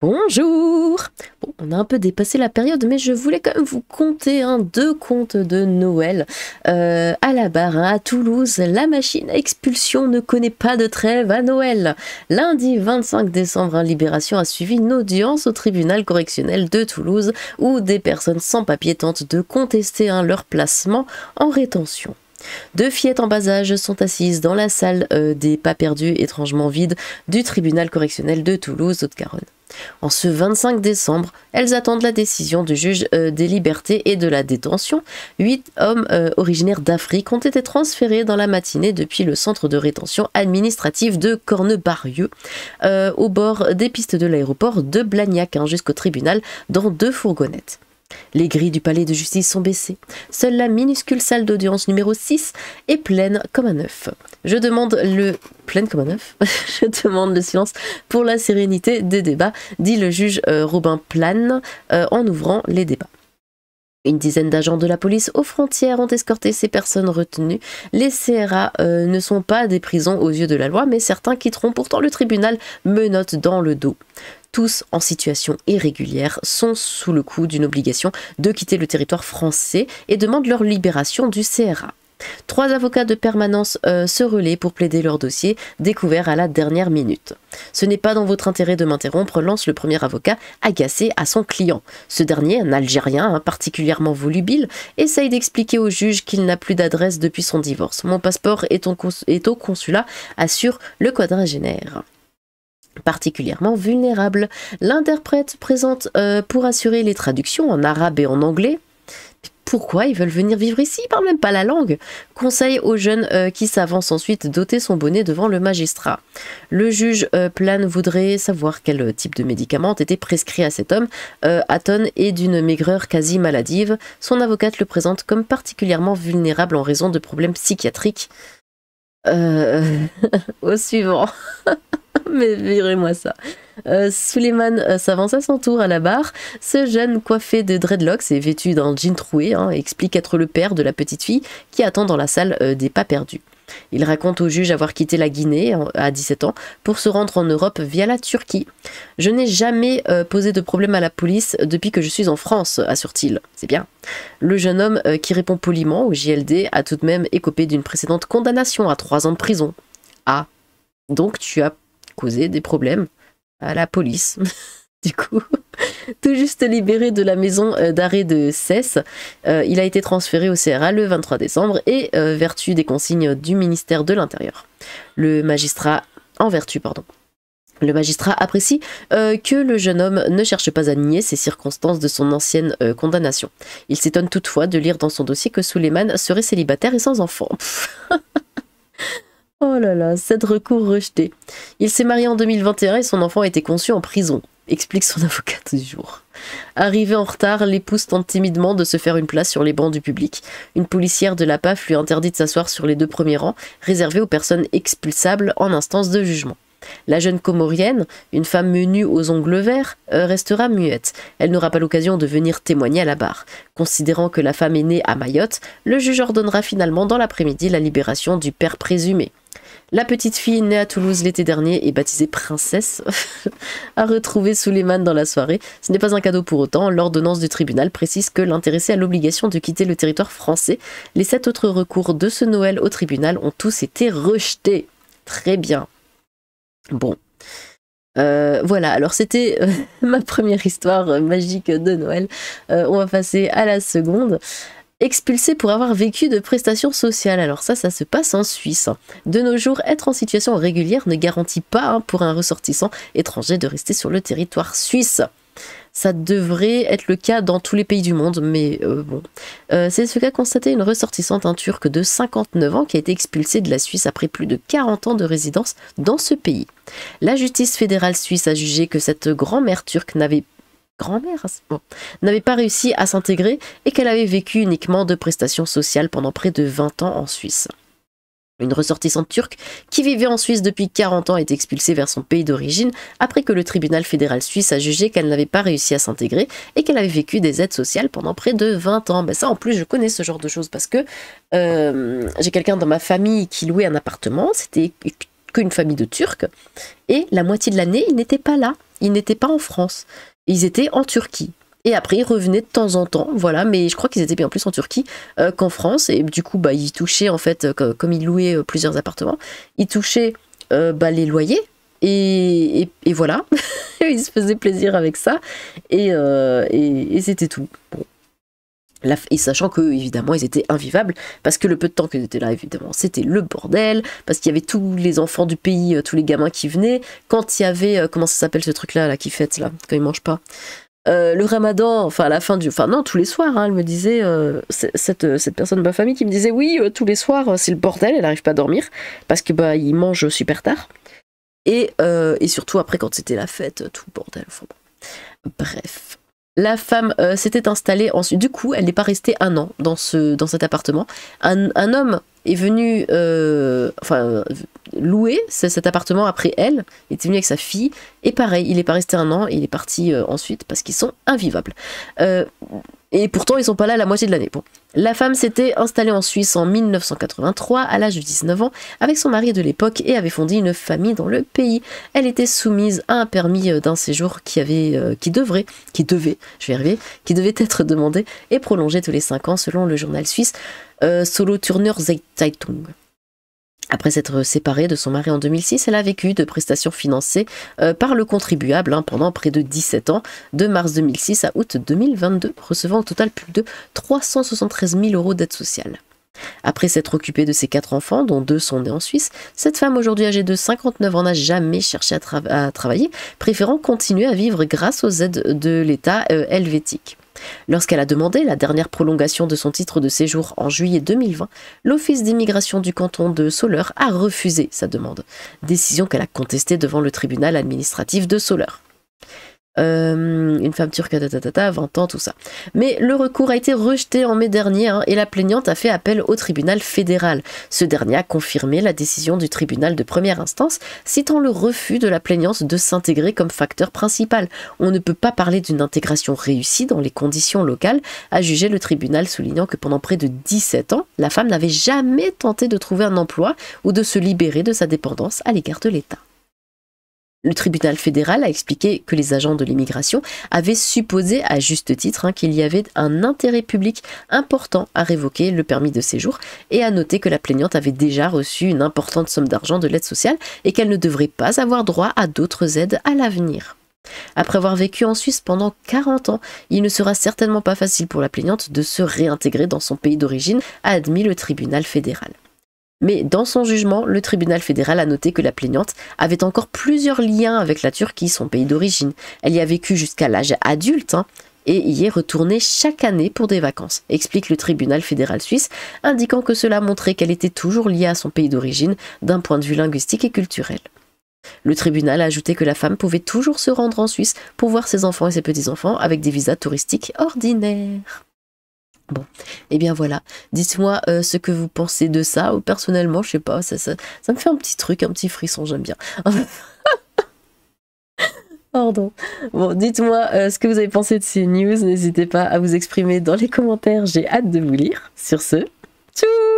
Bonjour! Bon, on a un peu dépassé la période, mais je voulais quand même vous conter deux contes de Noël. À la barre, à Toulouse, la machine à expulsion ne connaît pas de trêve à Noël. Lundi 25 décembre, Libération a suivi une audience au tribunal correctionnel de Toulouse où des personnes sans papier tentent de contester leur placement en rétention. Deux fillettes en bas âge sont assises dans la salle des pas perdus étrangement vide du tribunal correctionnel de Toulouse, Haute-Garonne. En ce 25 décembre, elles attendent la décision du juge des libertés et de la détention. 8 hommes originaires d'Afrique ont été transférés dans la matinée depuis le centre de rétention administrative de Cornebarieux, au bord des pistes de l'aéroport de Blagnac, jusqu'au tribunal dans 2 fourgonnettes. Les grilles du palais de justice sont baissées. Seule la minuscule salle d'audience numéro 6 est pleine comme un œuf. Je demande le silence pour la sérénité des débats, dit le juge Robin Plane en ouvrant les débats. Une dizaine d'agents de la police aux frontières ont escorté ces personnes retenues. Les CRA ne sont pas des prisons aux yeux de la loi, mais certains quitteront pourtant le tribunal menottes dans le dos. Tous en situation irrégulière sont sous le coup d'une obligation de quitter le territoire français et demandent leur libération du CRA. 3 avocats de permanence se relaient pour plaider leur dossier, découvert à la dernière minute. Ce n'est pas dans votre intérêt de m'interrompre, lance le premier avocat, agacé à son client. Ce dernier, un Algérien particulièrement volubile, essaye d'expliquer au juge qu'il n'a plus d'adresse depuis son divorce. Mon passeport est au consulat, assure le quadragénaire. Particulièrement vulnérable, l'interprète présente pour assurer les traductions en arabe et en anglais. Pourquoi ils veulent venir vivre ici? Ils parlent même pas la langue. Conseil aux jeunes qui s'avancent ensuite d'ôter son bonnet devant le magistrat. Le juge Plane voudrait savoir quel type de médicament été prescrit à cet homme, atone et d'une maigreur quasi maladive. Son avocate le présente comme particulièrement vulnérable en raison de problèmes psychiatriques. Au suivant. Mais virez-moi ça. Souleymane s'avance à son tour à la barre. Ce jeune coiffé de dreadlocks et vêtu d'un jean troué explique être le père de la petite fille qui attend dans la salle des pas perdus. Il raconte au juge avoir quitté la Guinée à 17 ans pour se rendre en Europe via la Turquie. « Je n'ai jamais posé de problème à la police depuis que je suis en France », assure-t-il. C'est bien. Le jeune homme qui répond poliment au JLD a tout de même écopé d'une précédente condamnation à 3 ans de prison. Ah, donc tu as causé des problèmes à la police. Du coup, tout juste libéré de la maison d'arrêt de Cesse, il a été transféré au CRA le 23 décembre et vertu des consignes du ministère de l'Intérieur. Le magistrat apprécie que le jeune homme ne cherche pas à nier ces circonstances de son ancienne condamnation. Il s'étonne toutefois de lire dans son dossier que Souleymane serait célibataire et sans enfant. Oh là là, 7 recours rejetés. Il s'est marié en 2021 et son enfant a été conçu en prison, explique son avocate du jour. Arrivé en retard, l'épouse tente timidement de se faire une place sur les bancs du public. Une policière de la PAF lui interdit de s'asseoir sur les 2 premiers rangs, réservés aux personnes expulsables en instance de jugement. La jeune Comorienne, une femme menue aux ongles verts, restera muette. Elle n'aura pas l'occasion de venir témoigner à la barre. Considérant que la femme est née à Mayotte, le juge ordonnera finalement dans l'après-midi la libération du père présumé. La petite fille née à Toulouse l'été dernier et baptisée Princesse a retrouvé Souleymane dans la soirée. Ce n'est pas un cadeau pour autant. L'ordonnance du tribunal précise que l'intéressé a l'obligation de quitter le territoire français. Les 7 autres recours de ce Noël au tribunal ont tous été rejetés. Très bien. Bon. Voilà, alors c'était ma première histoire magique de Noël. On va passer à la seconde. Expulsé pour avoir vécu de prestations sociales. Alors ça se passe en Suisse. De nos jours, être en situation régulière ne garantit pas pour un ressortissant étranger de rester sur le territoire suisse. Ça devrait être le cas dans tous les pays du monde, mais bon. C'est ce qu'a constaté une ressortissante turque de 59 ans qui a été expulsée de la Suisse après plus de 40 ans de résidence dans ce pays. La justice fédérale suisse a jugé que cette grand-mère turque n'avait pas réussi à s'intégrer et qu'elle avait vécu uniquement de prestations sociales pendant près de 20 ans en Suisse. Une ressortissante turque qui vivait en Suisse depuis 40 ans est expulsée vers son pays d'origine après que le tribunal fédéral suisse a jugé qu'elle n'avait pas réussi à s'intégrer et qu'elle avait vécu des aides sociales pendant près de 20 ans. Ben ça, en plus, je connais ce genre de choses parce que j'ai quelqu'un dans ma famille qui louait un appartement, c'était qu'une famille de Turcs, et la moitié de l'année, il n'était pas là. ils n'étaient pas en France. Ils étaient en Turquie. Et après, ils revenaient de temps en temps, voilà, mais je crois qu'ils étaient bien plus en Turquie qu'en France. Et du coup, bah, ils touchaient, en fait, comme ils louaient plusieurs appartements, ils touchaient les loyers. Et voilà, ils se faisaient plaisir avec ça. Et c'était tout. Bon. Et sachant que évidemment ils étaient invivables, parce que le peu de temps qu'ils étaient là, évidemment c'était le bordel, parce qu'il y avait tous les enfants du pays, tous les gamins qui venaient, quand il y avait, comment ça s'appelle ce truc là qui fête là, quand ils mangent pas, le ramadan, enfin à la fin du, enfin non, tous les soirs, hein, elle me disait, cette personne de ma famille qui me disait oui, tous les soirs c'est le bordel, elle n'arrive pas à dormir, parce que bah ils mangent super tard, et surtout après quand c'était la fête, tout le bordel, enfin bon. Bref. La femme s'était installée ensuite. Du coup, elle n'est pas restée un an dans cet appartement. Un homme est venu louer cet appartement après elle. Il était venu avec sa fille. Et pareil, il n'est pas resté un an. Il est parti ensuite parce qu'ils sont invivables. Et pourtant, ils sont pas là la moitié de l'année. Bon. La femme s'était installée en Suisse en 1983, à l'âge de 19 ans, avec son mari de l'époque et avait fondé une famille dans le pays. Elle était soumise à un permis d'un séjour qui devait être demandé et prolongé tous les 5 ans selon le journal suisse Solothurner Zeitung. Après s'être séparée de son mari en 2006, elle a vécu de prestations financées par le contribuable pendant près de 17 ans, de mars 2006 à août 2022, recevant au total plus de 373 000 € d'aide sociale. Après s'être occupée de ses 4 enfants, dont 2 sont nés en Suisse, cette femme aujourd'hui âgée de 59 ans n'a jamais cherché à travailler, préférant continuer à vivre grâce aux aides de l'État helvétique. Lorsqu'elle a demandé la dernière prolongation de son titre de séjour en juillet 2020, l'Office d'immigration du canton de Soleure a refusé sa demande, décision qu'elle a contestée devant le tribunal administratif de Soleure. Une femme turque, 20 ans, tout ça. Mais le recours a été rejeté en mai dernier et la plaignante a fait appel au tribunal fédéral. Ce dernier a confirmé la décision du tribunal de première instance, citant le refus de la plaignante de s'intégrer comme facteur principal. On ne peut pas parler d'une intégration réussie dans les conditions locales, a jugé le tribunal, soulignant que pendant près de 17 ans, la femme n'avait jamais tenté de trouver un emploi ou de se libérer de sa dépendance à l'égard de l'État. Le tribunal fédéral a expliqué que les agents de l'immigration avaient supposé à juste titre qu'il y avait un intérêt public important à révoquer le permis de séjour et a noté que la plaignante avait déjà reçu une importante somme d'argent de l'aide sociale et qu'elle ne devrait pas avoir droit à d'autres aides à l'avenir. Après avoir vécu en Suisse pendant 40 ans, il ne sera certainement pas facile pour la plaignante de se réintégrer dans son pays d'origine, a admis le tribunal fédéral. Mais dans son jugement, le tribunal fédéral a noté que la plaignante avait encore plusieurs liens avec la Turquie, son pays d'origine. Elle y a vécu jusqu'à l'âge adulte et y est retournée chaque année pour des vacances, explique le tribunal fédéral suisse, indiquant que cela montrait qu'elle était toujours liée à son pays d'origine d'un point de vue linguistique et culturel. Le tribunal a ajouté que la femme pouvait toujours se rendre en Suisse pour voir ses enfants et ses petits-enfants avec des visas touristiques ordinaires. Bon, et bien voilà, dites-moi ce que vous pensez de ça, ou personnellement, je sais pas, ça me fait un petit truc, un petit frisson, j'aime bien. Pardon. Bon, dites-moi ce que vous avez pensé de ces news, n'hésitez pas à vous exprimer dans les commentaires, j'ai hâte de vous lire. Sur ce, tchou!